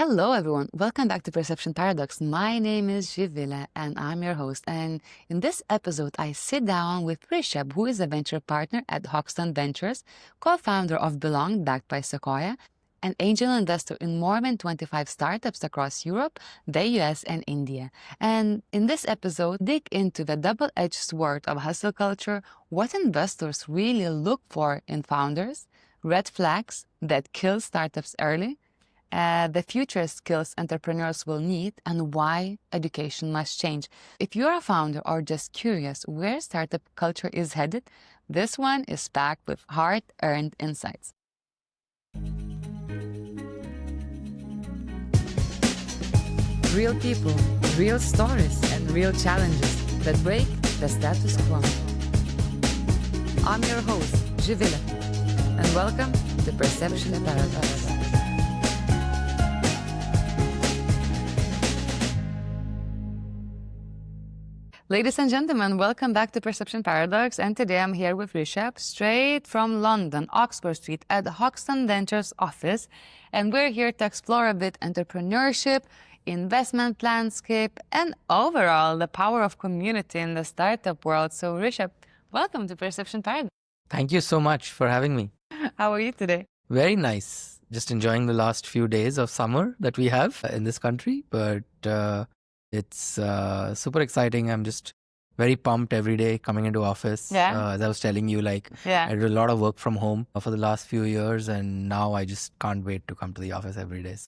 Hello, everyone. Welcome back to Perception Paradox. My name is Zivile, and I'm your host. And in this episode, I sit down with Rishabh, who is a venture partner at Hoxton Ventures, co-founder of Belong, backed by Sequoia, an angel investor in more than 25 startups across Europe, the US, and India. And in this episode, dig into the double-edged sword of hustle culture, what investors really look for in founders, red flags that kill startups early, the future skills entrepreneurs will need, and why education must change. If you're a founder or just curious where startup culture is headed, this one is packed with hard-earned insights. Real people, real stories, and real challenges that break the status quo. I'm your host, Zivile, and welcome to Perception Paradox. Ladies and gentlemen, welcome back to Perception Paradox, and today I'm here with Rishabh, straight from London, Oxford Street, at the Hoxton Ventures office, and we're here to explore a bit entrepreneurship, investment landscape, and overall the power of community in the startup world. So Rishabh, welcome to Perception Paradox. Thank you so much for having me. How are you today? Very nice. Just enjoying the last few days of summer that we have in this country, but it's super exciting. I'm just very pumped every day coming into office. As I was telling you, I did a lot of work from home for the last few years, and now I just can't wait to come to the office every day.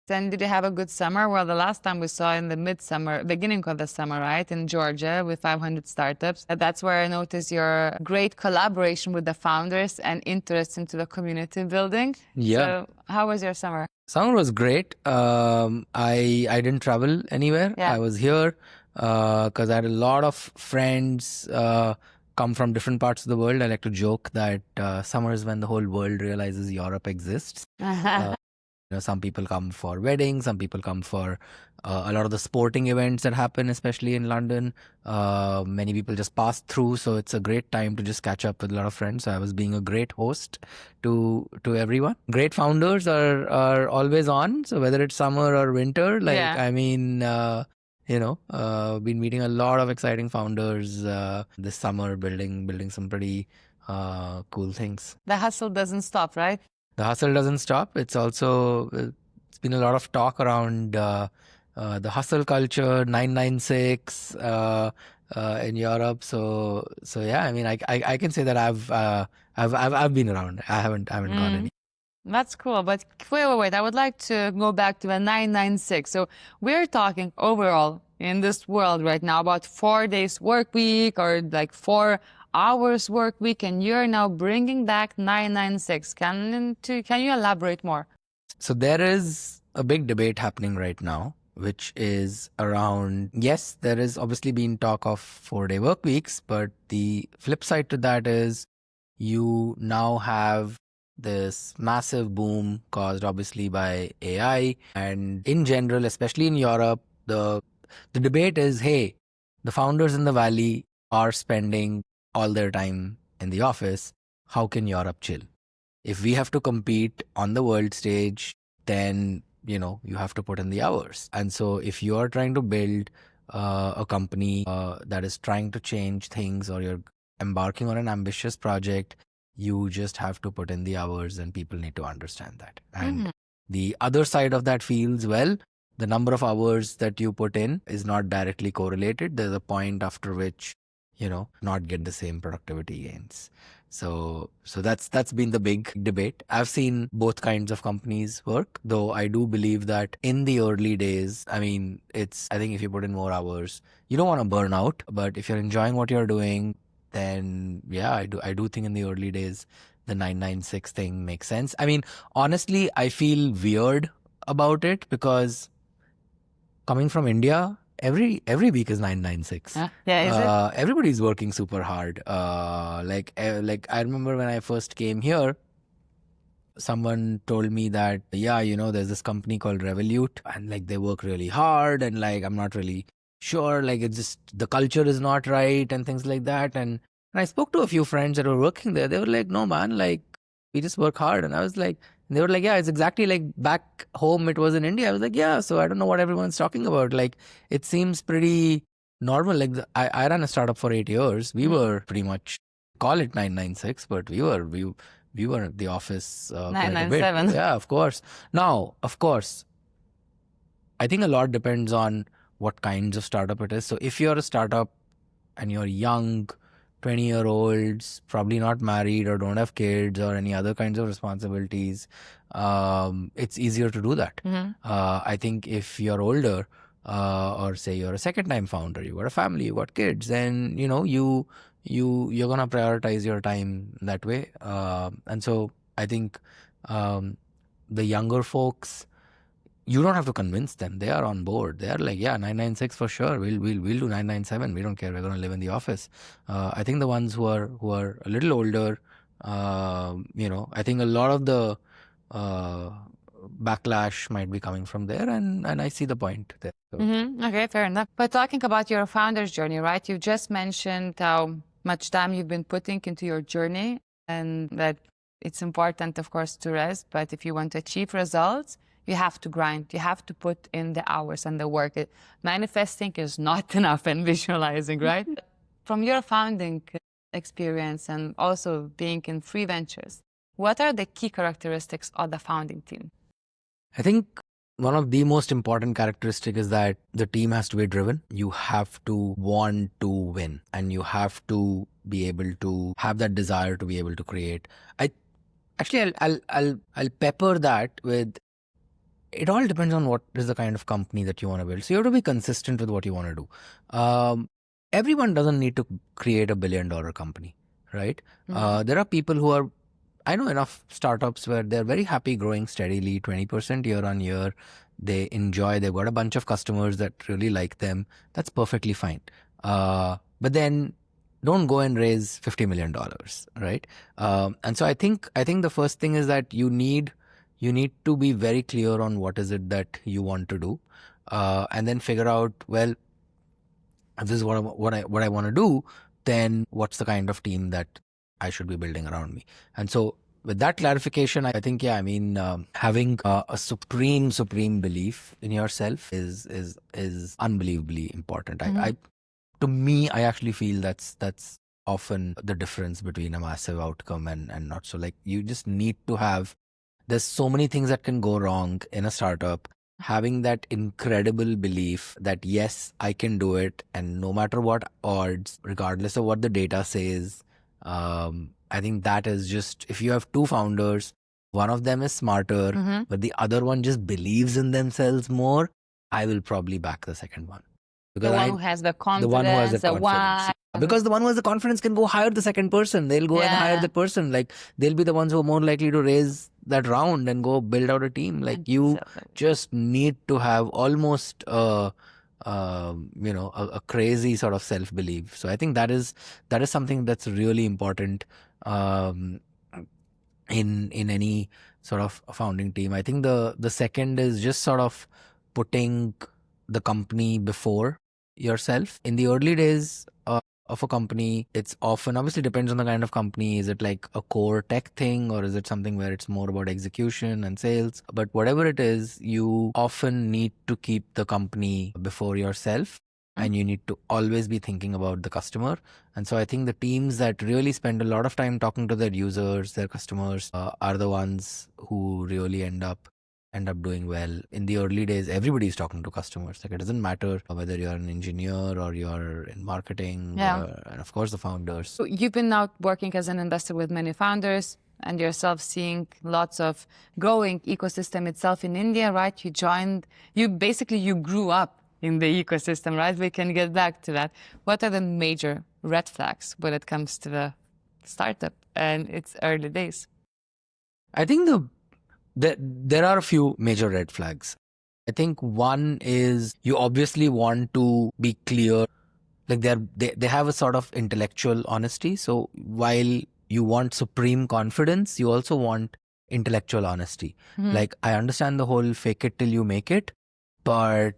Then did you have a good summer? Well, the last time we saw in the midsummer, beginning of the summer, right, in Georgia with 500 startups. That's where I noticed your great collaboration with the founders and interest into the community building. Yeah. So how was your summer? Summer was great. I didn't travel anywhere. Yeah. I was here because I had a lot of friends come from different parts of the world. I like to joke that summer is when the whole world realizes Europe exists. Some people come for weddings, some people come for a lot of the sporting events that happen, especially in London. Many people just pass through, so it's a great time to just catch up with a lot of friends. So I was being a great host to everyone. Great founders are always on, so whether it's summer or winter, been meeting a lot of exciting founders this summer, building some pretty cool things. The hustle doesn't stop, right? The hustle doesn't stop. It's been a lot of talk around the hustle culture, 996 in Europe. So yeah, I mean, I can say that I've been around. I haven't gone any. That's cool. But wait. I would like to go back to the 996. So we're talking overall in this world right now about 4 days work week or 4 hours work week, and you're now bringing back 996. Can you elaborate more? So there is a big debate happening right now, which is around, yes, there is obviously been talk of 4-day work weeks, but the flip side to that is you now have this massive boom caused obviously by AI, and in general, especially in Europe, the debate is, hey, the founders in the Valley are spending all their time in the office. How can Europe chill? If we have to compete on the world stage, then you have to put in the hours. And so if you are trying to build a company that is trying to change things, or you're embarking on an ambitious project, you just have to put in the hours, and people need to understand that. And the other side of that feels, well, the number of hours that you put in is not directly correlated. There's a point after which not get the same productivity gains. So that's been the big debate. I've seen both kinds of companies work, though I do believe that in the early days, I think if you put in more hours, you don't want to burn out, but if you're enjoying what you're doing, then yeah, I do think in the early days, the 996 thing makes sense. I mean, honestly, I feel weird about it because coming from India, every week is 996. Yeah, is it? Everybody's working super hard. I remember when I first came here, someone told me that, there's this company called Revolut, and they work really hard, and I'm not really sure, it's just the culture is not right and things like that. And I spoke to a few friends that were working there. They were like, no man, we just work hard. And I was like, And they were like, yeah, it's exactly like back home it was in India. I was like, yeah, so I don't know what everyone's talking about. Like, it seems pretty normal. Like, I ran a startup for 8 years. We were pretty much, call it 996, but we were at the office quite a bit. 997. Yeah, of course. Now, of course, I think a lot depends on what kinds of startup it is. So if you're a startup and you're young, 20-year-olds, probably not married or don't have kids or any other kinds of responsibilities, it's easier to do that. I think if you're older, or say you're a second-time founder, you got a family, you got kids, then you're gonna prioritize your time that way. And so I think the younger folks, you don't have to convince them. They are on board. They are like, yeah, 996 for sure. We'll do 997. We don't care. We're going to live in the office. I think the ones who are a little older, I think a lot of the backlash might be coming from there, and I see the point there. So. Okay, fair enough. But talking about your founder's journey, right? You just mentioned how much time you've been putting into your journey, and that it's important, of course, to rest. But if you want to achieve results, you have to grind. You have to put in the hours and the work. Manifesting is not enough, and visualizing, right? From your founding experience and also being in free ventures, what are the key characteristics of the founding team? I think one of the most important characteristics is that the team has to be driven. You have to want to win, and you have to be able to have that desire to be able to create. I'll pepper that with, it all depends on what is the kind of company that you want to build. So you have to be consistent with what you want to do. Everyone doesn't need to create a $1 billion company, right? There are people who are, I know enough startups where they're very happy growing steadily, 20% year on year. They enjoy, they've got a bunch of customers that really like them. That's perfectly fine. But then don't go and raise $50 million, right? And so I think the first thing is that you need to be very clear on what is it that you want to do, and then figure out, well, if this is what I want to do, then what's the kind of team that I should be building around me. And so with that clarification, I think, having a supreme belief in yourself is unbelievably important. To me, I actually feel that's often the difference between a massive outcome and not. So, like, you just need to have, there's so many things that can go wrong in a startup. Having that incredible belief that, yes, I can do it, and no matter what odds, regardless of what the data says, I think that is just, if you have two founders, one of them is smarter, but the other one just believes in themselves more, I will probably back the second one. Because the one who has the confidence, because the one who has the confidence can go hire the second person. They'll go and hire the person. Like, they'll be the ones who are more likely to raise that round and go build out a team. Like, you just need to have almost a crazy sort of self-belief. So I think that is something that's really important in any sort of founding team. I think the second is just sort of putting the company before yourself. In the early days of a company, it's often, obviously depends on the kind of company. Is it like a core tech thing, or is it something where it's more about execution and sales? But whatever it is, you often need to keep the company before yourself, and you need to always be thinking about the customer. And so I think the teams that really spend a lot of time talking to their users, their customers, are the ones who really end up doing well. In the early days, everybody's talking to customers. Like, it doesn't matter whether you're an engineer or you're in marketing, and of course the founders. So you've been now working as an investor with many founders, and yourself seeing lots of growing ecosystem itself in India, right? You grew up in the ecosystem, right? We can get back to that. What are the major red flags when it comes to the startup and its early days? I think there are a few major red flags. I think one is, you obviously want to be clear. Like, they have a sort of intellectual honesty. So while you want supreme confidence, you also want intellectual honesty. Like, I understand the whole fake it till you make it, but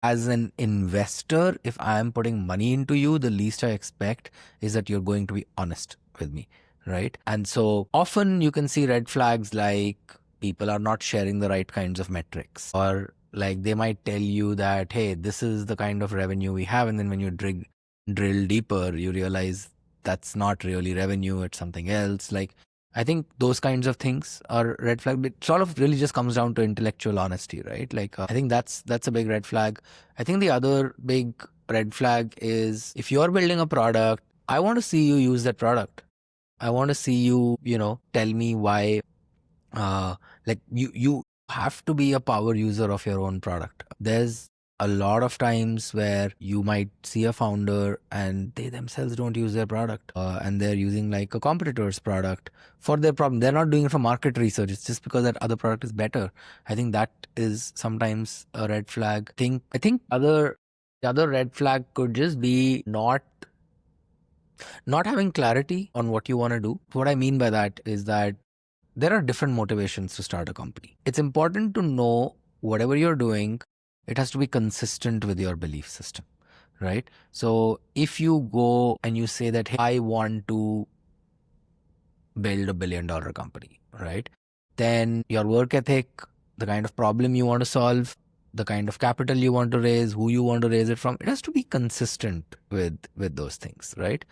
as an investor, if I am putting money into you, the least I expect is that you're going to be honest with me, right? And so often you can see red flags like, people are not sharing the right kinds of metrics, or like they might tell you that, hey, this is the kind of revenue we have, and then when you drill deeper, you realize that's not really revenue, it's something else. Like, I think those kinds of things are red flag. It sort of really just comes down to intellectual honesty, right? Like, I think that's a big red flag. I think the other big red flag is if you're building a product, I want to see you use that product. I want to see you, tell me why. Like you have to be a power user of your own product. There's a lot of times where you might see a founder and they themselves don't use their product, and they're using like a competitor's product for their problem. They're not doing it for market research. It's just because that other product is better. I think that is sometimes a red flag. I think the other red flag could just be not having clarity on what you want to do. What I mean by that is that there are different motivations to start a company. It's important to know whatever you're doing, it has to be consistent with your belief system, right? So if you go and you say that, hey, I want to build $1 billion company, right? Then your work ethic, the kind of problem you want to solve, the kind of capital you want to raise, who you want to raise it from, it has to be consistent with those things, right?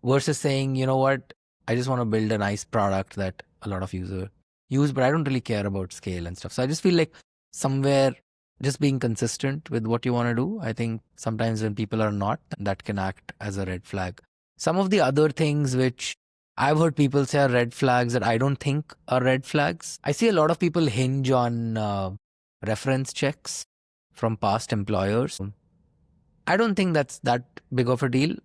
Versus saying, you know what, I just want to build a nice product that a lot of users use, but I don't really care about scale and stuff. So I just feel like somewhere just being consistent with what you want to do, I think sometimes when people are not, that can act as a red flag. Some of the other things which I've heard people say are red flags that I don't think are red flags. I see a lot of people hinge on reference checks from past employers. I don't think that's that big of a deal.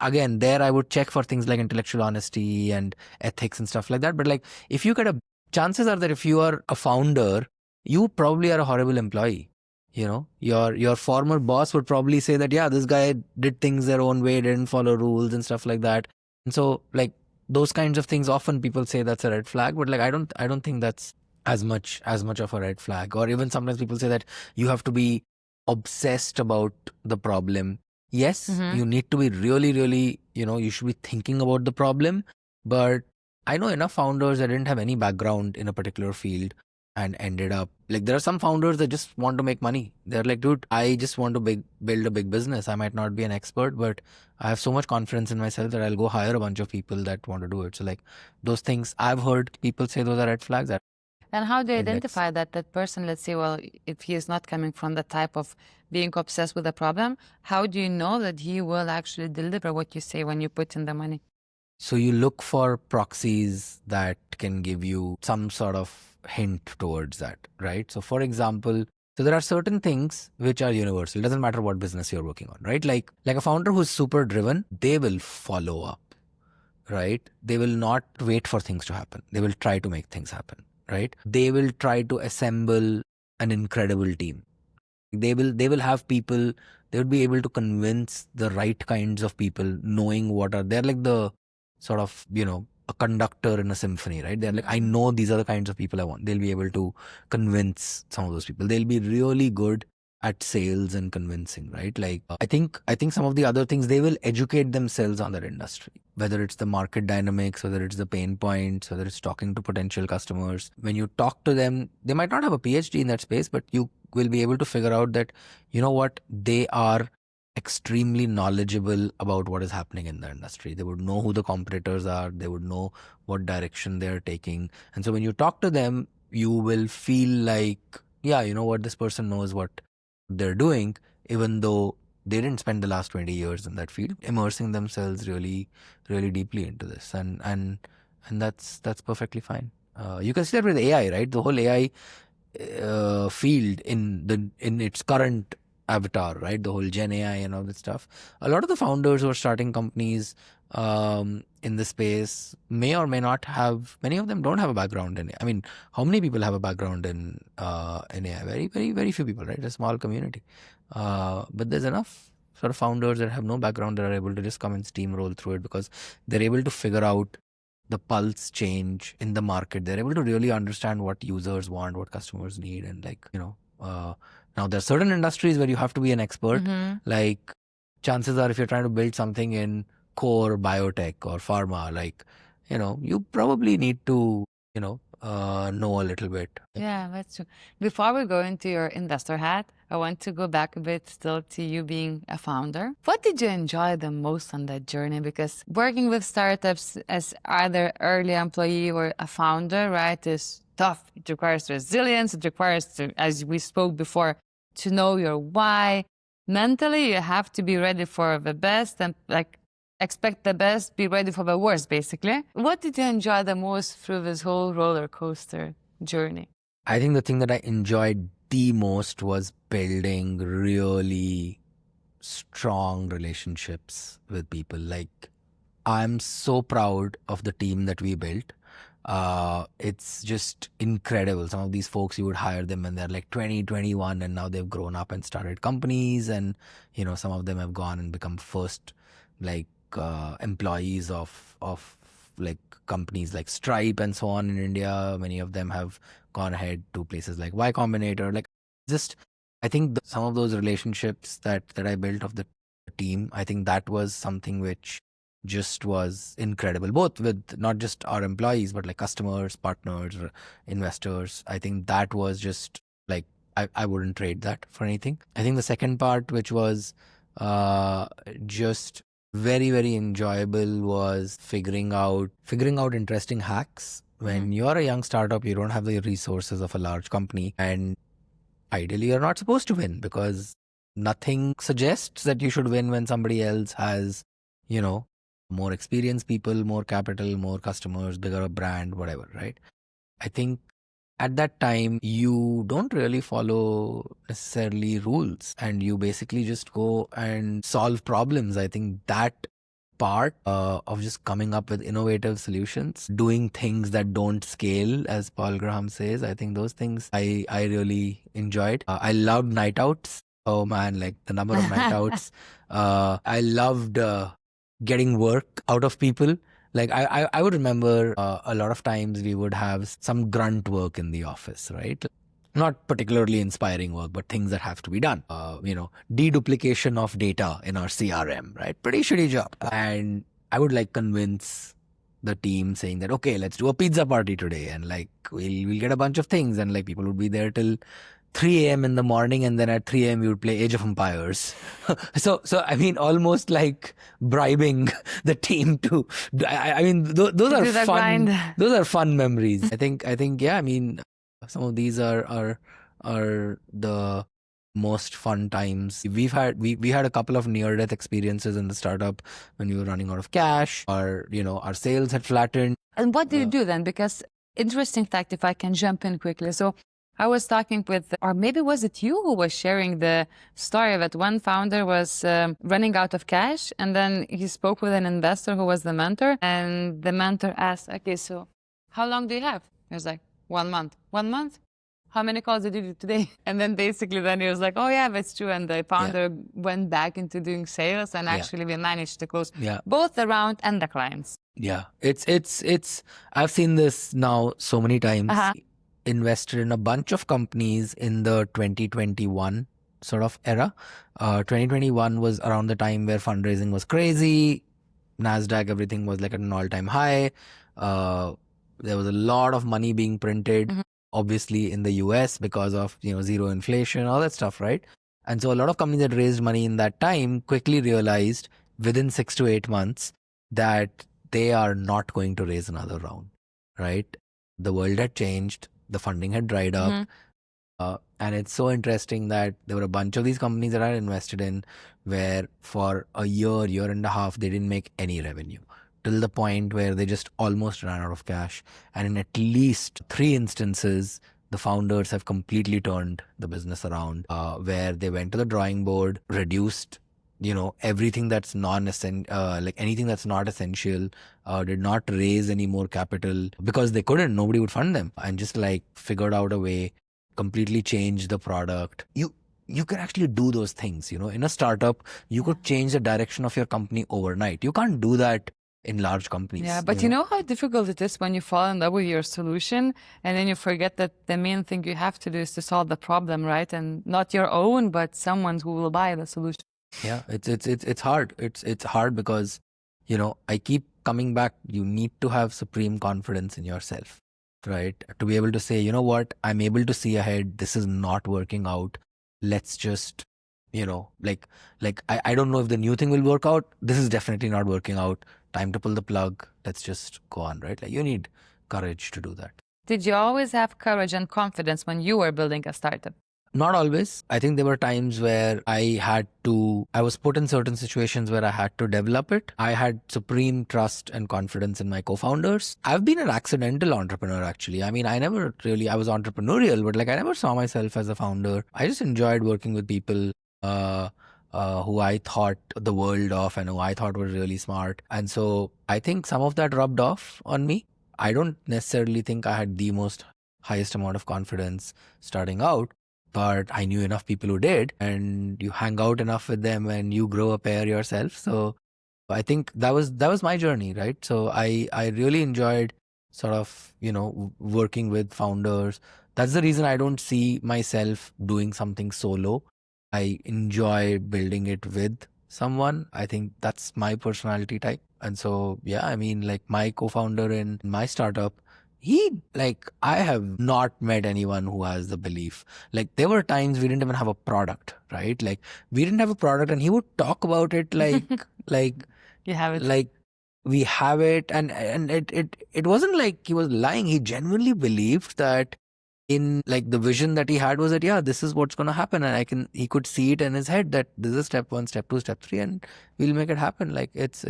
Again, there I would check for things like intellectual honesty and ethics and stuff like that. But like, if you get chances are that if you are a founder, you probably are a horrible employee. Your former boss would probably say that, yeah, this guy did things their own way, didn't follow rules and stuff like that. And so like those kinds of things, often people say that's a red flag, but like, I don't think that's as much of a red flag. Or even sometimes people say that you have to be obsessed about the problem. Yes, you need to be really, really, you should be thinking about the problem. But I know enough founders that didn't have any background in a particular field and ended up like, there are some founders that just want to make money. They're like, dude, I just want to build a big business. I might not be an expert, but I have so much confidence in myself that I'll go hire a bunch of people that want to do it. So like those things, I've heard people say those are red flags. And how do you identify that person, let's say, well, if he is not coming from the type of being obsessed with a problem, how do you know that he will actually deliver what you say when you put in the money? So you look for proxies that can give you some sort of hint towards that, right? So for example, so there are certain things which are universal. It doesn't matter what business you're working on, right? Like a founder who's super driven, they will follow up, right? They will not wait for things to happen. They will try to make things happen, right? They will try to assemble an incredible team. They will have people, they would be able to convince the right kinds of people, knowing they're like the sort of, a conductor in a symphony, right? They're like, I know these are the kinds of people I want. They'll be able to convince some of those people. They'll be really good at sales and convincing, right? Like I think some of the other things, they will educate themselves on their industry, whether it's the market dynamics, whether it's the pain points, whether it's talking to potential customers. When you talk to them, they might not have a PhD in that space, but you will be able to figure out that, you know what, they are extremely knowledgeable about what is happening in the industry. They would know who the competitors are. They would know what direction they're taking. And so when you talk to them, you will feel like, yeah, you know what, this person knows what they're doing, even though they didn't spend the last 20 years in that field, immersing themselves really, really deeply into this. And that's perfectly fine. You can see that with AI, right? The whole AI field in its current avatar, right? The whole Gen AI and all that stuff. A lot of the founders who are starting companies in the space may or may not have. Many of them don't have a background in it. I mean, how many people have a background in AI? Very, very, very few people, right? A small community. But there's enough sort of founders that have no background that are able to just come and steamroll through it because they're able to figure out the pulse change in the market. They're able to really understand what users want, what customers need, and now there are certain industries where you have to be an expert. Like chances are, if you're trying to build something in core biotech or pharma, you probably need to know a little bit. Yeah, that's true. Before we go into your investor hat, I want to go back a bit still to you being a founder. What did you enjoy the most on that journey? Because working with startups as either early employee or a founder, right, is tough. It requires resilience. It requires to, as we spoke before, to know your why. Mentally, you have to be ready for the best and like expect the best, be ready for the worst, basically. What did you enjoy the most through this whole roller coaster journey? I think the thing that I enjoyed the most was building really strong relationships with people. Like, I'm so proud of the team that we built. It's just incredible. Some of these folks, you would hire them when they're like 20, 21, and now they've grown up and started companies. And, some of them have gone and become first like employees of like companies like Stripe and so on in India. Many of them have gone ahead to places like Y Combinator. Like, just, I think some of those relationships that I built of the team, I think that was something which just was incredible, both with not just our employees, but like customers, partners, investors. I think that was just like, I wouldn't trade that for anything. I think the second part, which was just very, very enjoyable, was figuring out interesting hacks. When you're a young startup, you don't have the resources of a large company, and ideally you're not supposed to win, because nothing suggests that you should win when somebody else has, more experienced people, more capital, more customers, bigger brand, whatever, right? I think at that time, you don't really follow necessarily rules, and you basically just go and solve problems. I think that part of just coming up with innovative solutions, doing things that don't scale, as Paul Graham says, I think those things I really enjoyed. I loved night outs. Oh man, like the number of night outs. I loved getting work out of people. Like, I would remember a lot of times we would have some grunt work in the office, right? Not particularly inspiring work, but things that have to be done. Deduplication of data in our CRM, right? Pretty shitty job. And I would like convince the team saying that, okay, let's do a pizza party today, and like we'll get a bunch of things, and like people would be there till 3 a.m. in the morning, and then at 3 a.m. we would play Age of Empires. so I mean, almost like bribing the team to. I mean, those are fun. Those are fun memories. I think yeah. I mean, some of these are the most fun times. We had a couple of near-death experiences in the startup when we were running out of cash, or our sales had flattened. And what did you do then? Because interesting fact, if I can jump in quickly. So I was talking with, or maybe was it you who was sharing the story that one founder was running out of cash, and then he spoke with an investor who was the mentor, and the mentor asked, okay, so how long do you have? He was like, 1 month. 1 month? How many calls did you do today? And then basically then he was like, oh yeah, that's true. And the founder went back into doing sales, and actually we managed to close both the round and the clients. Yeah, it's I've seen this now so many times. Invested in a bunch of companies in the 2021 sort of era. 2021 was around the time where fundraising was crazy. NASDAQ, everything was like at an all-time high. There was a lot of money being printed, obviously in the US because of zero inflation, all that stuff, right? And so a lot of companies that raised money in that time quickly realized within 6 to 8 months that they are not going to raise another round, right? The world had changed. The funding had dried up. And it's so interesting that there were a bunch of these companies that I invested in where for a year and a half, they didn't make any revenue, till the point where they just almost ran out of cash. And in at least 3 instances, the founders have completely turned the business around, where they went to the drawing board, reduced everything that's like anything that's not essential, did not raise any more capital because they couldn't, nobody would fund them, and just like figured out a way, completely changed the product. You can actually do those things, in a startup, you could change the direction of your company overnight. You can't do that in large companies. Yeah, but you know how difficult it is when you fall in love with your solution and then you forget that the main thing you have to do is to solve the problem, right? And not your own, but someone who will buy the solution. Yeah, it's hard. It's hard because, I keep coming back. You need to have supreme confidence in yourself. right? To be able to say, you know what, I'm able to see ahead. This is not working out. Let's just, I don't know if the new thing will work out. This is definitely not working out. Time to pull the plug. Let's just go on, right? Like you need courage to do that. Did you always have courage and confidence when you were building a startup? Not always. I think there were times where I was put in certain situations where I had to develop it. I had supreme trust and confidence in my co-founders. I've been an accidental entrepreneur, actually. I mean, I was entrepreneurial, but like I never saw myself as a founder. I just enjoyed working with people who I thought the world of and who I thought were really smart. And so I think some of that rubbed off on me. I don't necessarily think I had the most highest amount of confidence starting out, but I knew enough people who did, and you hang out enough with them and you grow a pair yourself. So I think that was my journey, right? So I really enjoyed sort of, working with founders. That's the reason I don't see myself doing something solo. I enjoy building it with someone. I think that's my personality type. And so, yeah, I mean, like my co-founder in my startup, I have not met anyone who has the belief. Like there were times we didn't even have a product, right? Like we didn't have a product and he would talk about it like You have it. like we have it, and it wasn't like he was lying. He genuinely believed that in like the vision that he had was that, yeah, this is what's going to happen, and he could see it in his head that this is step 1, step 2, step 3, and we'll make it happen. Like it's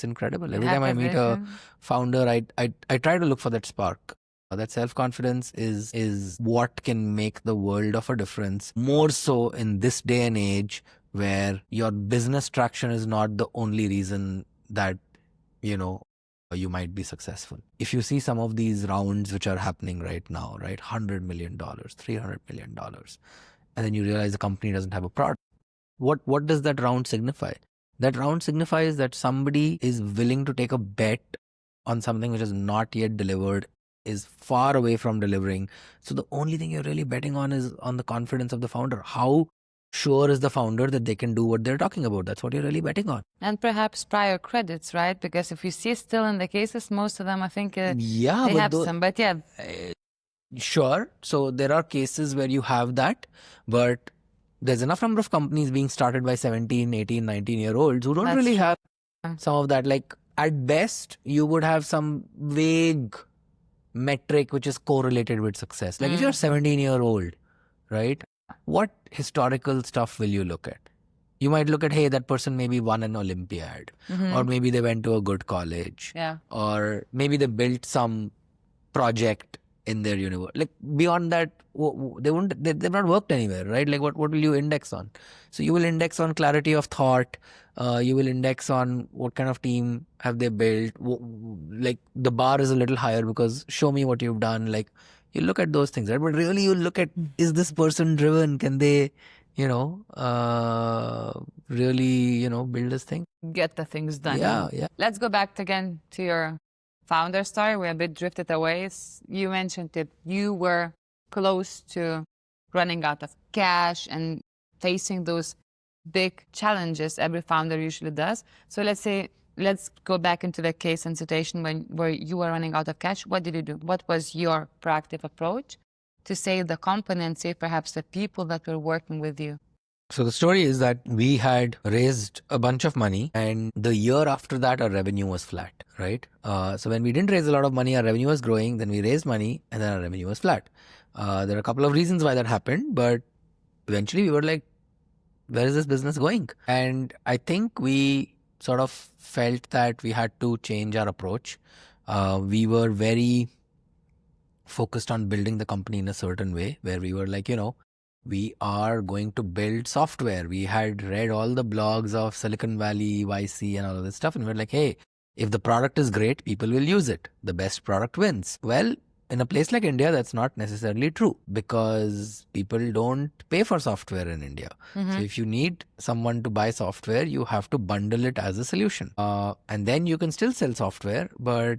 incredible. Every time I meet a founder, I try to look for that spark. That self-confidence is what can make the world of a difference, more so in this day and age where your business traction is not the only reason that you might be successful. If you see some of these rounds which are happening right now, right, $100 million, $300 million, and then you realize the company doesn't have a product. What does that round signify? That round signifies that somebody is willing to take a bet on something which is not yet delivered, is far away from delivering. So the only thing you're really betting on is on the confidence of the founder. How sure is the founder that they can do what they're talking about? That's what you're really betting on. And perhaps prior credits, right? Because if you see still in the cases, most of them, I think they but have some. But yeah. Sure. So there are cases where you have that, but there's enough number of companies being started by 17, 18, 19-year-olds who don't That's really true. have some of that. Like at best, you would have some vague metric which is correlated with success. Like if you're 17-year-old, right? What historical stuff will you look at? You might look at, hey, that person maybe won an Olympiad, or maybe they went to a good college, or maybe they built some project in their universe. Like beyond that, they've not worked anywhere, right? Like what will you index on? So you will index on clarity of thought. You will index on what kind of team have they built. Like the bar is a little higher because show me what you've done. Like you look at those things, right? But really you look at, is this person driven? Can they, really, build this thing? Get the things done. Yeah. Let's go back again to your founder story. We're a bit drifted away. You mentioned that you were close to running out of cash and facing those big challenges every founder usually does. So let's go back into the case and situation where you were running out of cash. What did you do? What was your proactive approach to save the company and save perhaps the people that were working with you? So the story is that we had raised a bunch of money, and the year after that, our revenue was flat, right? So when we didn't raise a lot of money, our revenue was growing. Then we raised money, and then our revenue was flat. There are a couple of reasons why that happened, but eventually we were like, where is this business going? And I think we sort of felt that we had to change our approach. We were very focused on building the company in a certain way where we were like, we are going to build software. We had read all the blogs of Silicon Valley, YC and all of this stuff. And we're like, hey, if the product is great, people will use it. The best product wins. Well, in a place like India, that's not necessarily true because people don't pay for software in India. So if you need someone to buy software, you have to bundle it as a solution. And then you can still sell software, but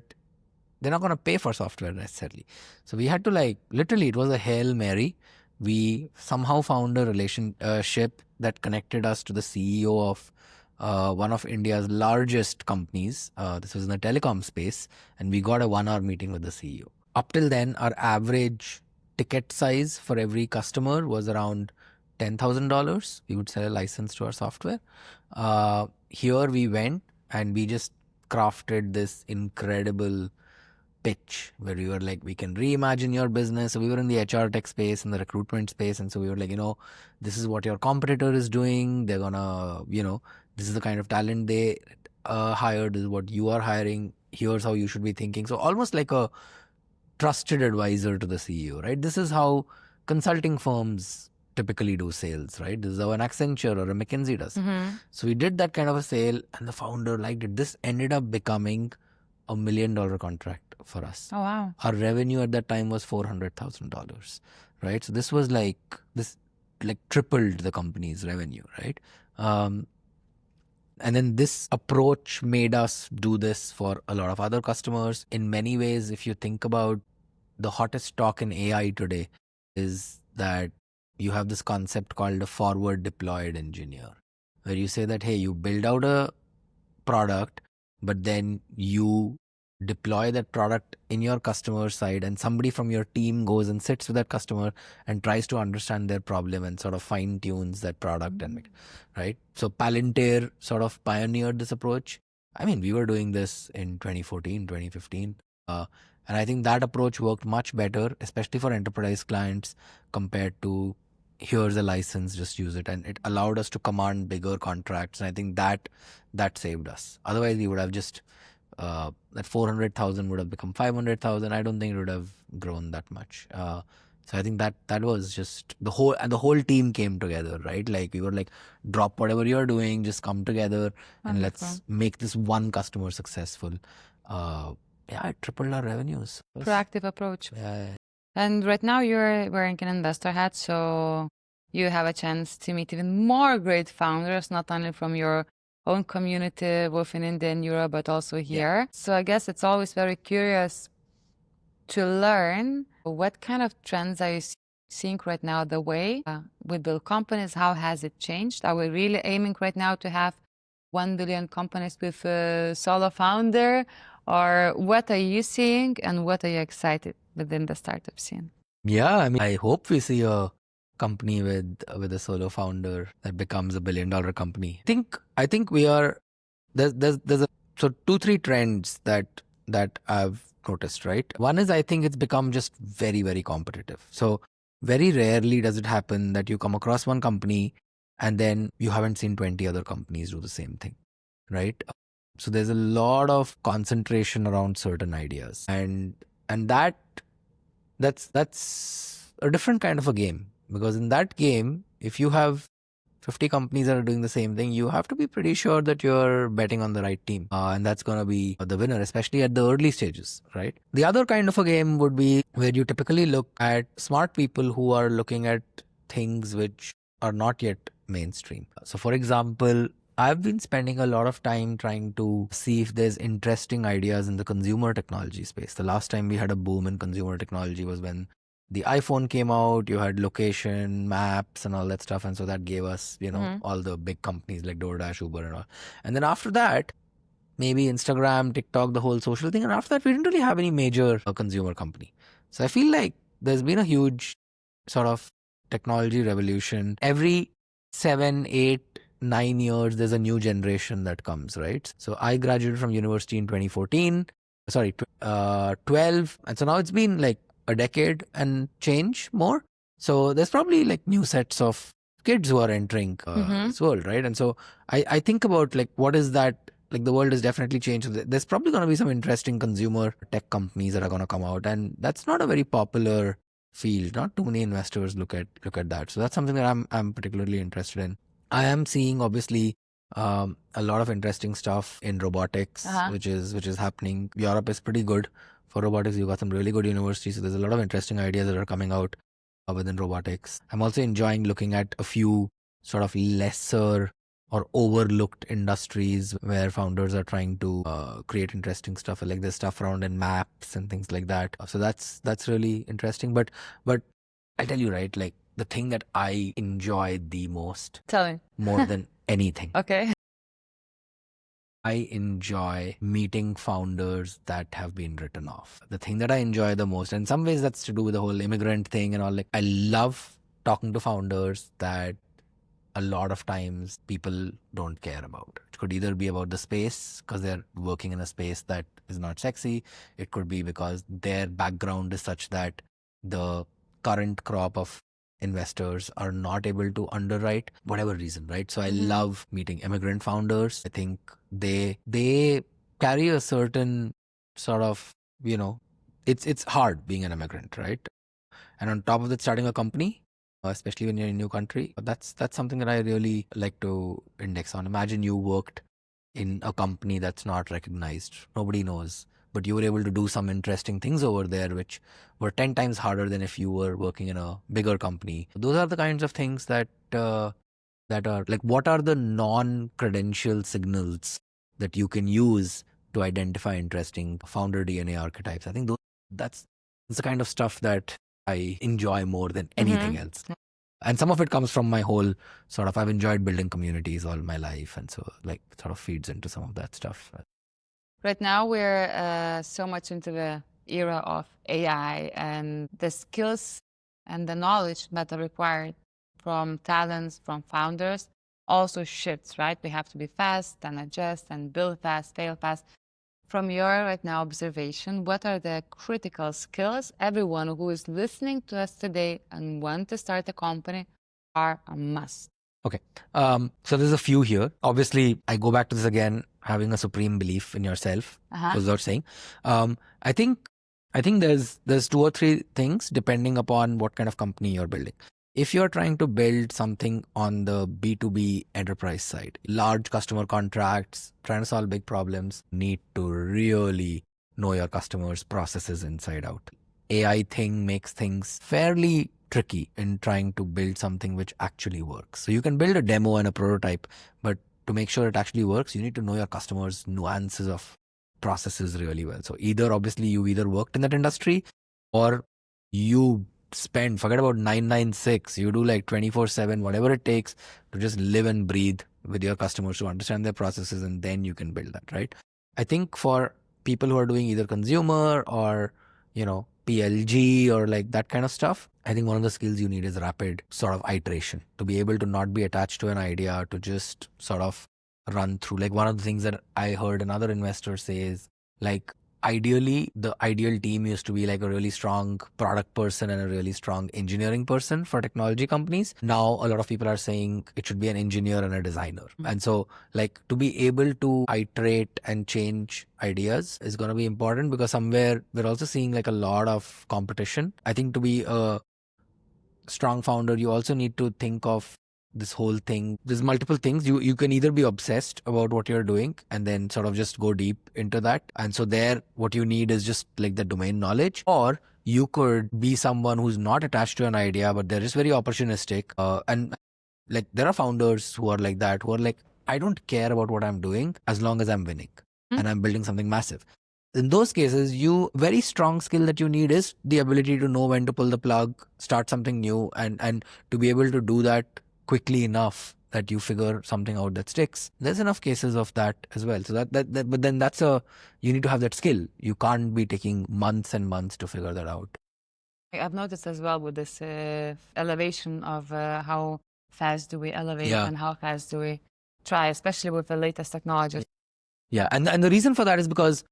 they're not going to pay for software necessarily. So we had to literally, it was a Hail Mary. We somehow found a relationship that connected us to the CEO of one of India's largest companies. This was in the telecom space, and we got a 1-hour meeting with the CEO. up till then, our average ticket size for every customer was around $10,000. We would sell a license to our software. Here we went and we just crafted this incredible pitch where we were like, we can reimagine your business. So we were in the HR tech space and the recruitment space. And so we were like, this is what your competitor is doing. They're gonna, this is the kind of talent they hired. This is what you are hiring. Here's how you should be thinking. So almost like a trusted advisor to the CEO, right? This is how consulting firms typically do sales, right? This is how an Accenture or a McKinsey does. So we did that kind of a sale and the founder liked it. This ended up becoming $1 million contract for us. Oh, wow. Our revenue at that time was $400,000, right? So this was like tripled the company's revenue, right? And then this approach made us do this for a lot of other customers. In many ways, if you think about the hottest talk in AI today is that you have this concept called a forward deployed engineer, where you say that, hey, you build out a product, but then you deploy that product in your customer side and somebody from your team goes and sits with that customer and tries to understand their problem and sort of fine tunes that product and right. So Palantir sort of pioneered this approach. I mean, we were doing this in 2014, 2015. And I think that approach worked much better, especially for enterprise clients compared to here's a license, just use it. And it allowed us to command bigger contracts. And I think that saved us. Otherwise, we would have just that 400,000 would have become 500,000. I don't think it would have grown that much. So I think that was just the whole team came together, right? Like we were like, drop whatever you're doing, just come together and let's make this one customer successful. It tripled our revenues. Proactive approach. Yeah. And right now you're wearing an investor hat, so you have a chance to meet even more great founders, not only from your own community, both in India and Europe, but also here. Yeah. So I guess it's always very curious to learn what kind of trends are you seeing right now, the way we build companies, how has it changed? Are we really aiming right now to have 1 billion companies with a solo founder? Or what are you seeing and what are you excited within the startup scene? Yeah, I mean, I hope we see a company with a solo founder that becomes $1 billion company. I think we are there's a so 2-3 trends that I've noticed, right? One is I think it's become just very, very competitive. So very rarely does it happen that you come across one company and then you haven't seen 20 other companies do the same thing, right? So there's a lot of concentration around certain ideas, and that's a different kind of a game, because in that game, if you have 50 companies that are doing the same thing, you have to be pretty sure that you're betting on the right team, and that's going to be the winner, especially at the early stages, right? The other kind of a game would be where you typically look at smart people who are looking at things which are not yet mainstream. So for example, I've been spending a lot of time trying to see if there's interesting ideas in the consumer technology space. The last time we had a boom in consumer technology was when the iPhone came out. You had location, maps and all that stuff. And so that gave us, all the big companies like DoorDash, Uber and all. And then after that, maybe Instagram, TikTok, the whole social thing. And after that, we didn't really have any major consumer company. So I feel like there's been a huge sort of technology revolution. Every 7, 8, 9 years, there's a new generation that comes, right? So I graduated from university in 2014, 12. And so now it's been like a decade and change more. So there's probably like new sets of kids who are entering this world, right? And so I think about like, what is that? Like the world has definitely changed. There's probably going to be some interesting consumer tech companies that are going to come out. And that's not a very popular field. Not too many investors look at that. So that's something that I'm particularly interested in. I am seeing obviously a lot of interesting stuff in robotics, which is happening. Europe is pretty good for robotics. You've got some really good universities. So there's a lot of interesting ideas that are coming out within robotics. I'm also enjoying looking at a few sort of lesser or overlooked industries where founders are trying to create interesting stuff. Like there's stuff around in maps and things like that. So that's really interesting. But I'll tell you, right, like the thing that I enjoy the most, tell me, more than anything, okay, I enjoy meeting founders that have been written off. The thing that I enjoy the most, in some ways that's to do with the whole immigrant thing and all, like I love talking to founders that a lot of times people don't care about. It could either be about the space because they're working in a space that is not sexy. It could be because their background is such that the current crop of investors are not able to underwrite, whatever reason, right? So I love meeting immigrant founders. I think they carry a certain sort of, it's hard being an immigrant, right? And on top of that, starting a company, especially when you're in a new country, that's something that I really like to index on. Imagine you worked in a company that's not recognized, nobody knows, but you were able to do some interesting things over there which were 10 times harder than if you were working in a bigger company. Those are the kinds of things that are like, what are the non-credential signals that you can use to identify interesting founder DNA archetypes? I think that's the kind of stuff that I enjoy more than anything else. And some of it comes from my whole sort of, I've enjoyed building communities all my life. And so like sort of feeds into some of that stuff. Right now, we're so much into the era of AI, and the skills and the knowledge that are required from talents, from founders, also shifts, right? We have to be fast and adjust and build fast, fail fast. From your right now observation, what are the critical skills everyone who is listening to us today and want to start a company are a must? Okay. So there's a few here. Obviously, I go back to this again, having a supreme belief in yourself, goes without saying. I think there's two or three things depending upon what kind of company you're building. If you're trying to build something on the B2B enterprise side, large customer contracts, trying to solve big problems, need to really know your customers' processes inside out. AI thing makes things fairly tricky in trying to build something which actually works. So you can build a demo and a prototype, but to make sure it actually works, you need to know your customers' nuances of processes really well. So obviously you either worked in that industry or you forget about 996, you do like 24/7, whatever it takes to just live and breathe with your customers to understand their processes, and then you can build that, right? I think for people who are doing either consumer or, PLG or like that kind of stuff, I think one of the skills you need is rapid sort of iteration, to be able to not be attached to an idea, to just sort of run through. Like one of the things that I heard another investor say is like, ideally, the ideal team used to be like a really strong product person and a really strong engineering person for technology companies. Now, a lot of people are saying it should be an engineer and a designer. And so like to be able to iterate and change ideas is going to be important, because somewhere we're also seeing like a lot of competition. I think to be a strong founder, you also need to think of this whole thing. There's multiple things. You can either be obsessed about what you're doing and then sort of just go deep into that. And so there, what you need is just like the domain knowledge. Or you could be someone who's not attached to an idea, but they're just very opportunistic. And like there are founders who are like that, who are like, I don't care about what I'm doing as long as I'm winning and I'm building something massive. In those cases, very strong skill that you need is the ability to know when to pull the plug, start something new, and to be able to do that quickly enough that you figure something out that sticks. There's enough cases of that as well. So but then you need to have that skill. You can't be taking months and months to figure that out. I've noticed as well with this elevation of how fast do we elevate and how fast do we try, especially with the latest technologies. Yeah, and the reason for that is because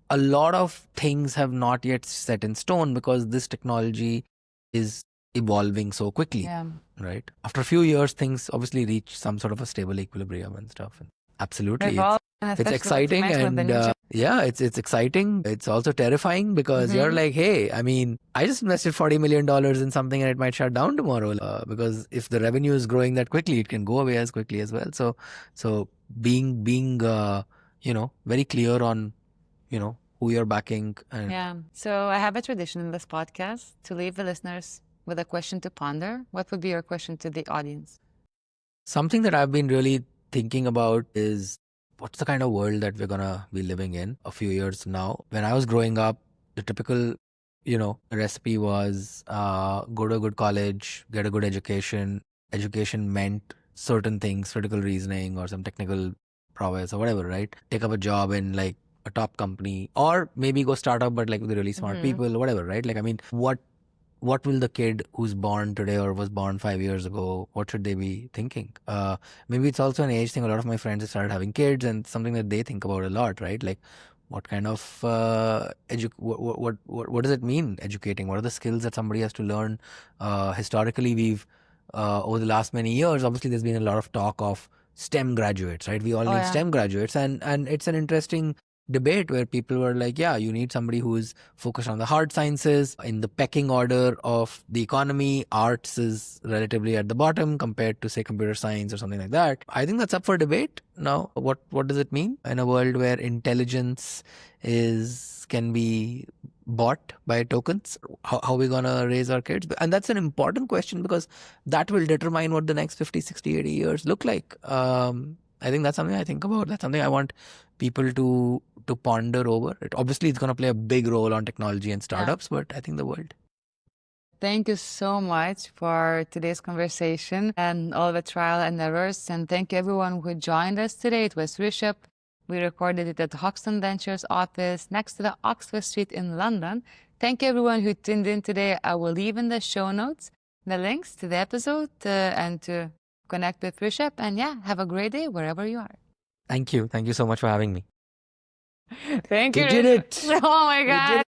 a lot of things have not yet set in stone, because this technology is evolving so quickly, right? After a few years, things obviously reach some sort of a stable equilibrium and stuff. And absolutely, it's exciting, and it's exciting. It's also terrifying, because you're like, hey, I mean, I just invested $40 million in something and it might shut down tomorrow, because if the revenue is growing that quickly, it can go away as quickly as well. So being very clear on who you're backing. So I have a tradition in this podcast to leave the listeners with a question to ponder. What would be your question to the audience? Something that I've been really thinking about is, what's the kind of world that we're gonna be living in a few years from now? When I was growing up, the typical recipe was go to a good college, get a good education. Education meant certain things, critical reasoning or some technical prowess or whatever, right? Take up a job in like a top company, or maybe go start up, but like with really smart people or whatever, right? Like, I mean, what will the kid who's born today or was born 5 years ago, what should they be thinking? Maybe it's also an age thing. A lot of my friends have started having kids, and something that they think about a lot, right? Like, what kind of what does it mean educating? What are the skills that somebody has to learn? Historically, we've over the last many years, obviously, there's been a lot of talk of STEM graduates, right? We all need STEM graduates, and it's an interesting debate where people were like, yeah, you need somebody who is focused on the hard sciences. In the pecking order of the economy, arts is relatively at the bottom compared to, say, computer science or something like that. I think that's up for debate now. What does it mean in a world where intelligence can be bought by tokens? How are we going to raise our kids? And that's an important question, because that will determine what the next 50, 60, 80 years look like. I think that's something I think about. That's something I want people to ponder over. Obviously, it's going to play a big role on technology and startups, but I think the world. Thank you so much for today's conversation and all the trial and errors. And thank you everyone who joined us today. It was Rishabh. We recorded it at the Hoxton Ventures office next to the Oxford Street in London. Thank you everyone who tuned in today. I will leave in the show notes the links to the episode and to connect with Rishabh. And yeah, have a great day wherever you are. Thank you. Thank you so much for having me. Thank you. You did it. Oh my God.